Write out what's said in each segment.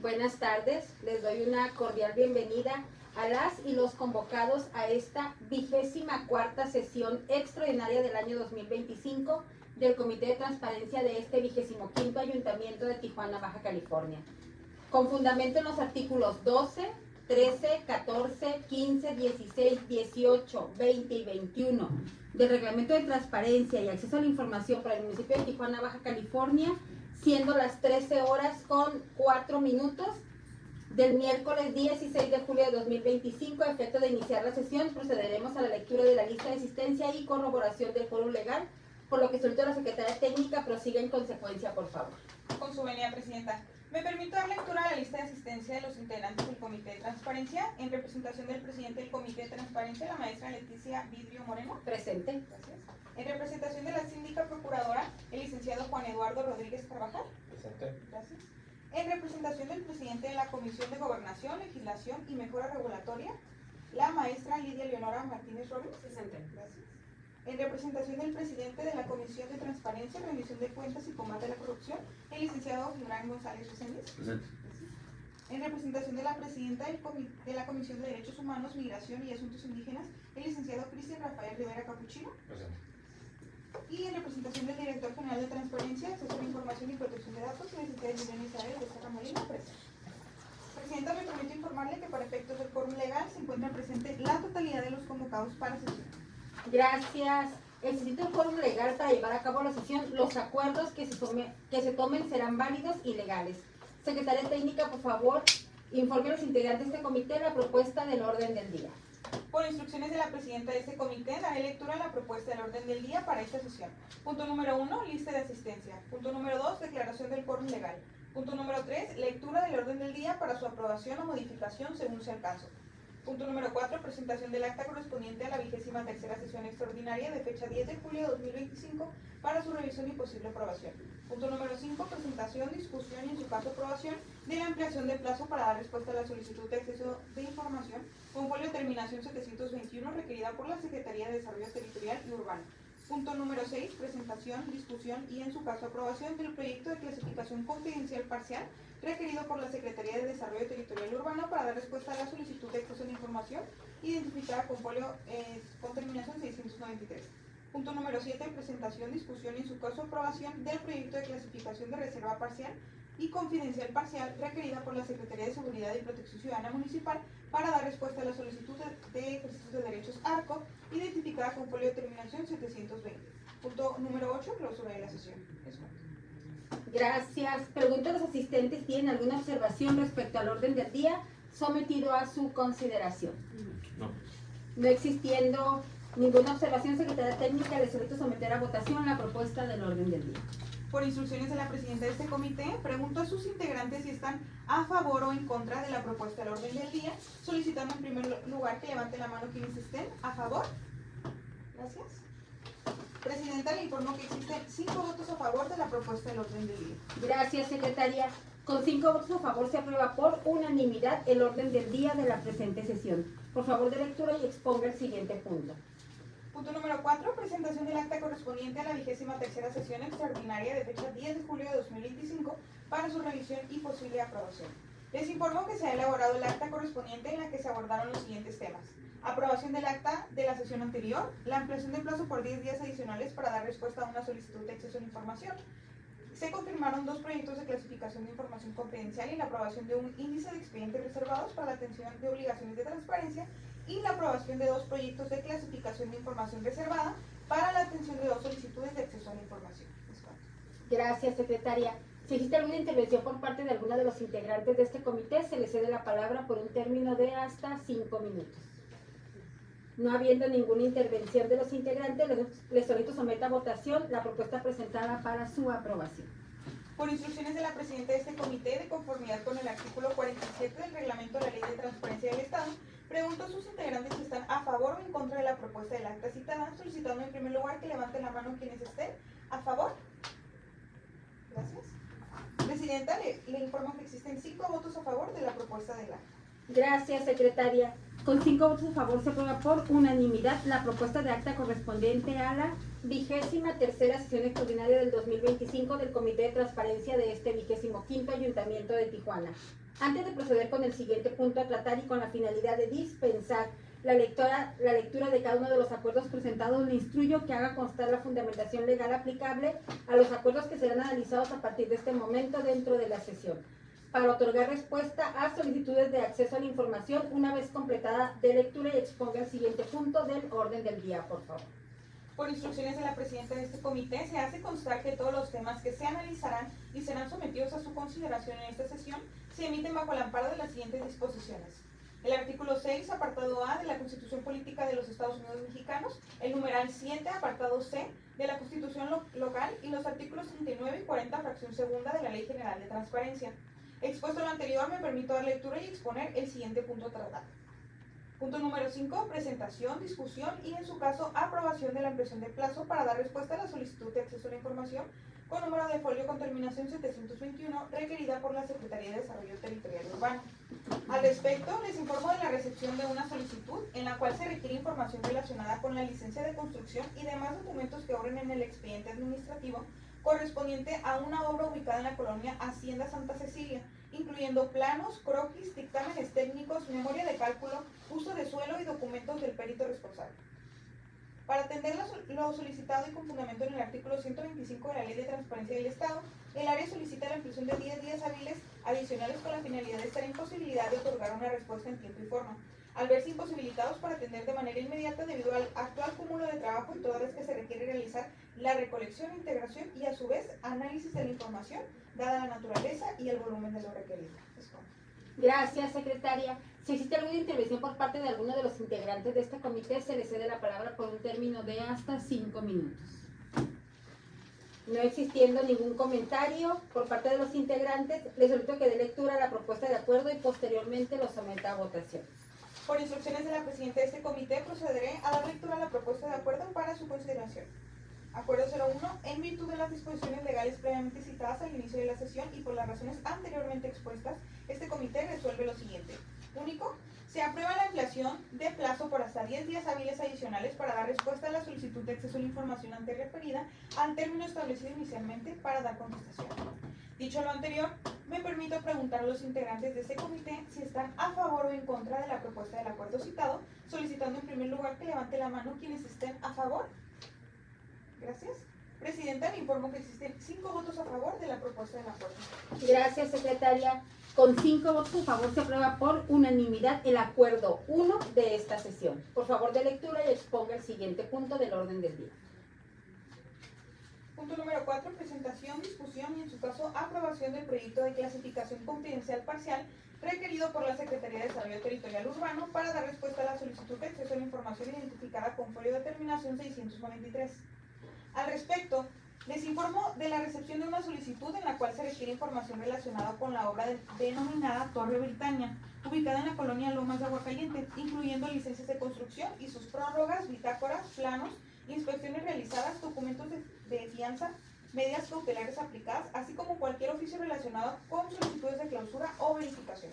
Buenas tardes, les doy una cordial bienvenida a las y los convocados a esta 24ª sesión extraordinaria del año 2025 del Comité de Transparencia de este 25º Ayuntamiento de Tijuana, Baja California. Con fundamento en los artículos 12, 13, 14, 15, 16, 18, 20 y 21 del Reglamento de Transparencia y Acceso a la Información para el municipio de Tijuana, Baja California, siendo las 13:04 del miércoles 16 de julio de 2025, a efecto de iniciar la sesión, procederemos a la lectura de la lista de asistencia y corroboración del quórum legal, por lo que solicito a la Secretaría Técnica prosiga en consecuencia, por favor. Con su venia, Presidenta. Me permito dar lectura a la lista de asistencia de los integrantes del Comité de Transparencia, en representación del presidente del Comité de Transparencia, la maestra Leticia Vidrio Moreno. Presente. Gracias. En representación de la síndica procuradora, el licenciado Juan Eduardo Rodríguez Carvajal. Presente. Gracias. En representación del presidente de la Comisión de Gobernación, Legislación y Mejora Regulatoria, la maestra Lidia Leonora Martínez Robles. Presente. Gracias. En representación del presidente de la Comisión de Transparencia, Rendición de Cuentas y Combate a la Corrupción, el licenciado Gibran González Reséndiz. Presente. En representación de la presidenta de la Comisión de Derechos Humanos, Migración y Asuntos Indígenas, el licenciado Cristian Rafael Rivera Capuchino. Presente. Y en representación del director general de Transparencia, Acceso a la Información y Protección de Datos, la licenciada Liliana Isabel de Serra Molina, presente. Presidenta, me permito informarle que para efectos del quórum legal se encuentra presente la totalidad de los convocados para sesión. Gracias. Existe un quórum legal para llevar a cabo la sesión. Los acuerdos que se tomen serán válidos y legales. Secretaria Técnica, por favor, informe a los integrantes de este comité la propuesta del orden del día. Por instrucciones de la presidenta de este comité, daré lectura a la propuesta del orden del día para esta sesión. Punto número 1, lista de asistencia. Punto número 2, declaración del quórum legal. Punto número 3, lectura del orden del día para su aprobación o modificación según sea el caso. Punto número 4, presentación del acta correspondiente a la 23ª sesión extraordinaria de fecha 10 de julio de 2025 para su revisión y posible aprobación. Punto número 5, presentación, discusión y en su caso aprobación de la ampliación de plazo para dar respuesta a la solicitud de acceso de información con folio de terminación 721 requerida por la Secretaría de Desarrollo Territorial y Urbano. Punto número 6, presentación, discusión y en su caso aprobación del proyecto de clasificación confidencial parcial requerido por la Secretaría de Desarrollo Territorial y Urbano para dar respuesta a la solicitud de acceso a la información identificada con folio con terminación 693. Punto número 7, presentación, discusión y en su caso aprobación del proyecto de clasificación de reserva parcial y confidencial parcial requerida por la Secretaría de Seguridad y Protección Ciudadana Municipal para dar respuesta a la solicitud de ejercicio de derechos ARCO identificada con folio de terminación 720. Punto número 8, clausura de la sesión. Gracias. Pregunto a los asistentes, ¿tienen alguna observación respecto al orden del día sometido a su consideración? No. No existiendo ninguna observación, Secretaría Técnica, les solicito someter a votación la propuesta del orden del día. Por instrucciones de la presidenta de este comité, pregunto a sus integrantes si están a favor o en contra de la propuesta del orden del día, solicitando en primer lugar que levanten la mano quienes estén a favor. Gracias. Presidenta, le informo que existen 5 votos a favor de la propuesta del orden del día. Gracias, secretaria. Con 5 votos a favor se aprueba por unanimidad el orden del día de la presente sesión. Por favor, de lectura y exponga el siguiente punto. Punto número 4, presentación del acta correspondiente a la 23ª sesión extraordinaria de fecha 10 de julio de 2025 para su revisión y posible aprobación. Les informo que se ha elaborado el acta correspondiente en la que se abordaron los siguientes temas: aprobación del acta de la sesión anterior, la ampliación del plazo por 10 días adicionales para dar respuesta a una solicitud de acceso a la información. Se confirmaron 2 proyectos de clasificación de información confidencial y la aprobación de un índice de expedientes reservados para la atención de obligaciones de transparencia y la aprobación de 2 proyectos de clasificación de información reservada para la atención de 2 solicitudes de acceso a la información. Gracias, secretaria. Si existe alguna intervención por parte de alguna de los integrantes de este comité, se le cede la palabra por un término de hasta 5 minutos. No habiendo ninguna intervención de los integrantes, les solicito someter a votación la propuesta presentada para su aprobación. Por instrucciones de la presidenta de este comité, de conformidad con el artículo 47 del reglamento de la Ley de Transparencia del Estado, pregunto a sus integrantes si están a favor o en contra de la propuesta del acta citada, solicitando en primer lugar que levanten la mano quienes estén a favor. Gracias. Presidenta, le informo que existen 5 votos a favor de la propuesta del acta. Gracias, secretaria. Con 5 votos a favor se aprueba por unanimidad la propuesta de acta correspondiente a la 23ª sesión extraordinaria del 2025 del Comité de Transparencia de este 25º Ayuntamiento de Tijuana. Antes de proceder con el siguiente punto a tratar y con la finalidad de dispensar la lectura de cada uno de los acuerdos presentados, le instruyo que haga constar la fundamentación legal aplicable a los acuerdos que serán analizados a partir de este momento dentro de la sesión, para otorgar respuesta a solicitudes de acceso a la información una vez completada de lectura, y exponga el siguiente punto del orden del día, por favor. Por instrucciones de la presidenta de este comité, se hace constar que todos los temas que se analizarán y serán sometidos a su consideración en esta sesión se emiten bajo el amparo de las siguientes disposiciones. El artículo 6, apartado A de la Constitución Política de los Estados Unidos Mexicanos, el numeral 7, apartado C de la Constitución local y los artículos 39 y 40, fracción segunda de la Ley General de Transparencia. Expuesto lo anterior, me permito dar lectura y exponer el siguiente punto a tratar. Punto número 5, presentación, discusión y, en su caso, aprobación de la ampliación de plazo para dar respuesta a la solicitud de acceso a la información con número de folio con terminación 721 requerida por la Secretaría de Desarrollo Territorial y Urbano. Al respecto, les informo de la recepción de una solicitud en la cual se requiere información relacionada con la licencia de construcción y demás documentos que obren en el expediente administrativo correspondiente a una obra ubicada en la colonia Hacienda Santa Cecilia, incluyendo planos, croquis, dictámenes técnicos, memoria de cálculo, uso de suelo y documentos del perito responsable. Para atender lo solicitado y con fundamento en el artículo 125 de la Ley de Transparencia del Estado, el área solicita la ampliación de 10 días hábiles adicionales con la finalidad de estar en posibilidad de otorgar una respuesta en tiempo y forma, al verse imposibilitados para atender de manera inmediata debido al actual cúmulo de trabajo y toda vez que se requiere realizar la recolección, integración y, a su vez, análisis de la información, dada la naturaleza y el volumen de lo requerido. Gracias, secretaria. Si existe alguna intervención por parte de alguno de los integrantes de este comité, se le cede la palabra por un término de hasta 5 minutos. No existiendo ningún comentario por parte de los integrantes, les solicito que dé lectura a la propuesta de acuerdo y posteriormente lo someta a votación. Por instrucciones de la presidenta de este comité, procederé a dar lectura a la propuesta de acuerdo para su consideración. Acuerdo 01. En virtud de las disposiciones legales previamente citadas al inicio de la sesión y por las razones anteriormente expuestas, este comité resuelve lo siguiente. Único, se aprueba la ampliación de plazo por hasta 10 días hábiles adicionales para dar respuesta a la solicitud de acceso a la información antes referida al término establecido inicialmente para dar contestación. Dicho lo anterior, me permito preguntar a los integrantes de este comité si están a favor o en contra de la propuesta del acuerdo citado, solicitando en primer lugar que levante la mano quienes estén a favor. Gracias. Presidenta, me informo que existen 5 votos a favor de la propuesta del acuerdo. Gracias, secretaria. Con 5 votos a favor se aprueba por unanimidad el acuerdo 1 de esta sesión. Por favor, de lectura y exponga el siguiente punto del orden del día. Punto número 4, presentación, discusión y, en su caso, aprobación del proyecto de clasificación confidencial parcial requerido por la Secretaría de Desarrollo Territorial Urbano para dar respuesta a la solicitud de acceso a la información identificada con folio de terminación 693. Al respecto, les informo de la recepción de una solicitud en la cual se requiere información relacionada con la obra denominada Torre Britannia, ubicada en la colonia Lomas de Aguacaliente, incluyendo licencias de construcción y sus prórrogas, bitácoras, planos, inspecciones realizadas, documentos de fianza, medidas cautelares aplicadas, así como cualquier oficio relacionado con solicitudes de clausura o verificación.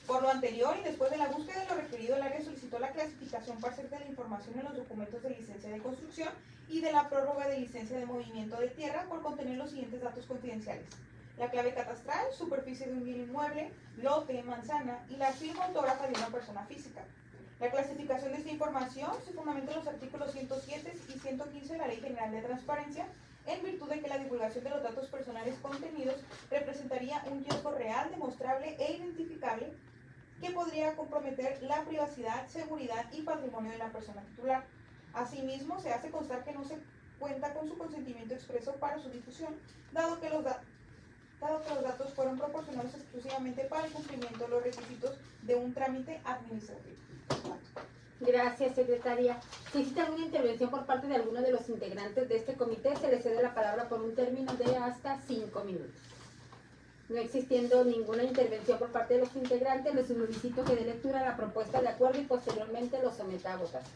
Por lo anterior y después de la búsqueda de lo requerido, el área solicitó la clasificación parcial de la información en los documentos de licencia de construcción y de la prórroga de licencia de movimiento de tierra por contener los siguientes datos confidenciales: la clave catastral, superficie de un bien inmueble, lote, manzana y la firma autógrafa de una persona física. La clasificación de esta información se fundamenta en los artículos 107 y 115 de la Ley General de Transparencia, en virtud de que la divulgación de los datos personales contenidos representaría un riesgo real, demostrable e identificable que podría comprometer la privacidad, seguridad y patrimonio de la persona titular. Asimismo, se hace constar que no se cuenta con su consentimiento expreso para su difusión, dado que los datos fueron proporcionados exclusivamente para el cumplimiento de los requisitos de un trámite administrativo. Gracias, secretaria. Si existe alguna intervención por parte de alguno de los integrantes de este comité, se le cede la palabra por un término de hasta 5 minutos. No existiendo ninguna intervención por parte de los integrantes, les solicito que dé lectura a la propuesta de acuerdo y posteriormente lo someta a votación.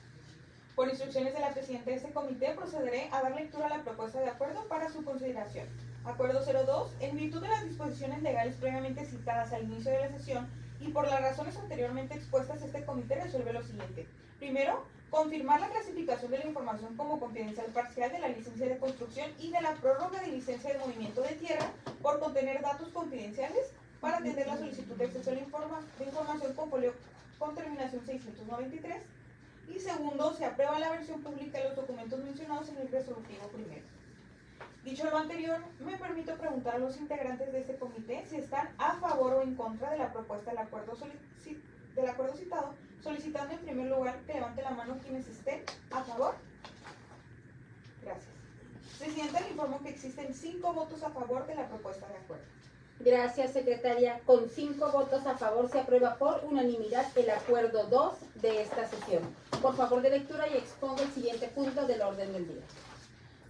Por instrucciones de la presidenta de este comité, procederé a dar lectura a la propuesta de acuerdo para su consideración. Acuerdo 02. En virtud de las disposiciones legales previamente citadas al inicio de la sesión y por las razones anteriormente expuestas, este comité resuelve lo siguiente. Primero, confirmar la clasificación de la información como confidencial parcial de la licencia de construcción y de la prórroga de licencia de movimiento de tierra por contener datos confidenciales para atender la solicitud de acceso a la información con folio con terminación 693. Y segundo, se aprueba la versión pública de los documentos mencionados en el resolutivo primero. Dicho lo anterior, me permito preguntar a los integrantes de este comité si están a favor o en contra de la propuesta del acuerdo citado, solicitando en primer lugar que levante la mano quienes estén a favor. Gracias. Presidenta, le informo que existen 5 votos a favor de la propuesta de acuerdo. Gracias, secretaria. Con 5 votos a favor se aprueba por unanimidad el acuerdo 2 de esta sesión. Por favor de lectura y expongo el siguiente punto del orden del día.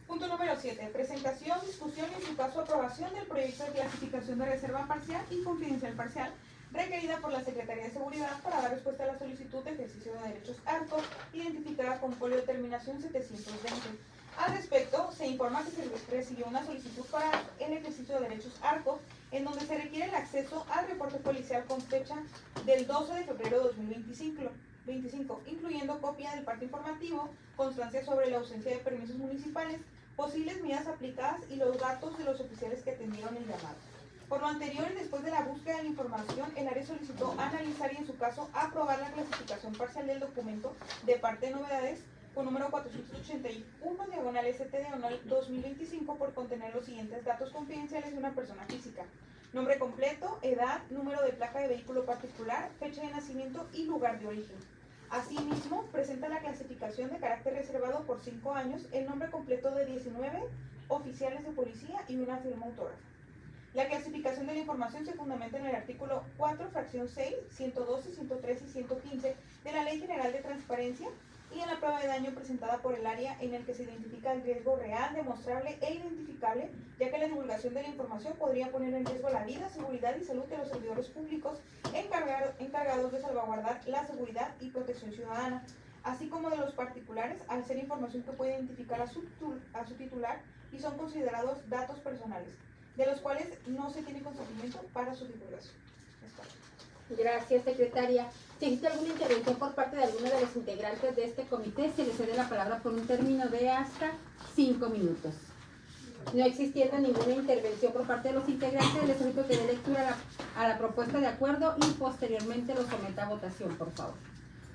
Punto número 7. Presentación, discusión y en su caso aprobación del proyecto de clasificación de reserva parcial y confidencial parcial requerida por la Secretaría de Seguridad para dar respuesta a la solicitud de ejercicio de derechos ARCO identificada con folio de terminación 720. Al respecto, se informa que se recibió una solicitud para el ejercicio de derechos ARCO en donde se requiere el acceso al reporte policial con fecha del 12 de febrero de 2025, incluyendo copia del parte informativo, constancia sobre la ausencia de permisos municipales, posibles medidas aplicadas y los datos de los oficiales que atendieron el llamado. Por lo anterior y después de la búsqueda de la información, el área solicitó analizar y en su caso aprobar la clasificación parcial del documento de parte de novedades con número 481/ST/2025 por contener los siguientes datos confidenciales de una persona física: nombre completo, edad, número de placa de vehículo particular, fecha de nacimiento y lugar de origen. Asimismo, presenta la clasificación de carácter reservado por 5 años, el nombre completo de 19 oficiales de policía y una firma autógrafa. La clasificación de la información se fundamenta en el artículo 4, fracción 6, 112, 113 y 115 de la Ley General de Transparencia y en la prueba de daño presentada por el área en el que se identifica el riesgo real, demostrable e identificable, ya que la divulgación de la información podría poner en riesgo la vida, seguridad y salud de los servidores públicos encargados de salvaguardar la seguridad y protección ciudadana, así como de los particulares, al ser información que puede identificar a su titular y son considerados datos personales, de los cuales no se tiene consentimiento para su divulgación. Gracias, secretaria. Si existe alguna intervención por parte de alguno de los integrantes de este comité, se le cede la palabra por un término de hasta 5 minutos. No existiendo ninguna intervención por parte de los integrantes, les solicito que dé lectura a la propuesta de acuerdo y posteriormente lo someta a votación, por favor.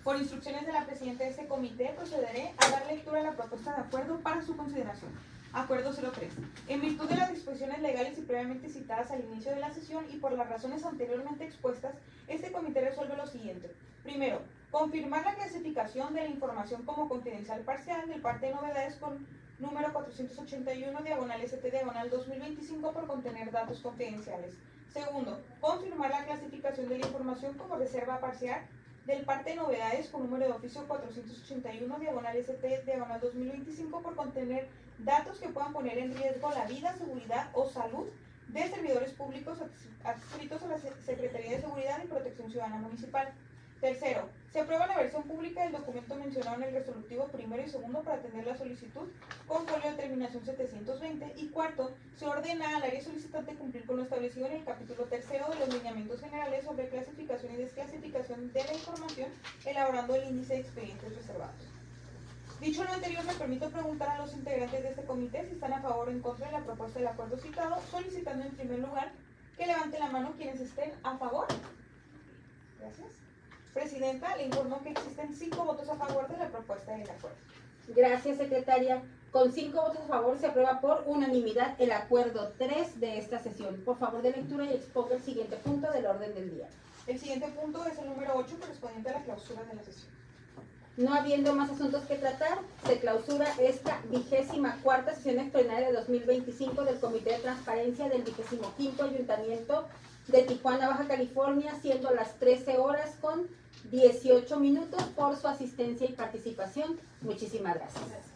Por instrucciones de la presidenta de este comité, procederé a dar lectura a la propuesta de acuerdo para su consideración. Acuerdo 03. En virtud de las disposiciones legales y previamente citadas al inicio de la sesión y por las razones anteriormente expuestas, este comité resuelve lo siguiente. Primero, confirmar la clasificación de la información como confidencial parcial del parte de novedades con número 481/ST/2025 por contener datos confidenciales. Segundo, confirmar la clasificación de la información como reserva parcial del parte de novedades con número de oficio 481/ST/2025 por contener datos que puedan poner en riesgo la vida, seguridad o salud de servidores públicos adscritos a la Secretaría de Seguridad y Protección Ciudadana Municipal. Tercero, se aprueba la versión pública del documento mencionado en el resolutivo primero y segundo para atender la solicitud con folio de terminación 720. Y cuarto, se ordena al área solicitante cumplir con lo establecido en el capítulo tercero de los lineamientos generales sobre clasificación y desclasificación de la información, elaborando el índice de expedientes reservados. Dicho lo anterior, me permito preguntar a los integrantes de este comité si están a favor o en contra de la propuesta del acuerdo citado, solicitando en primer lugar que levante la mano quienes estén a favor. Gracias. Presidenta, le informo que existen 5 votos a favor de la propuesta del acuerdo. Gracias, secretaria. Con 5 votos a favor se aprueba por unanimidad el acuerdo 3 de esta sesión. Por favor de lectura y exponga el siguiente punto del orden del día. El siguiente punto es el número 8, correspondiente a la clausura de la sesión. No habiendo más asuntos que tratar, se clausura esta 24ª sesión extraordinaria de 2025 del Comité de Transparencia del 25º Ayuntamiento de Tijuana, Baja California, siendo las 13 horas con 18 minutos por su asistencia y participación. Muchísimas gracias.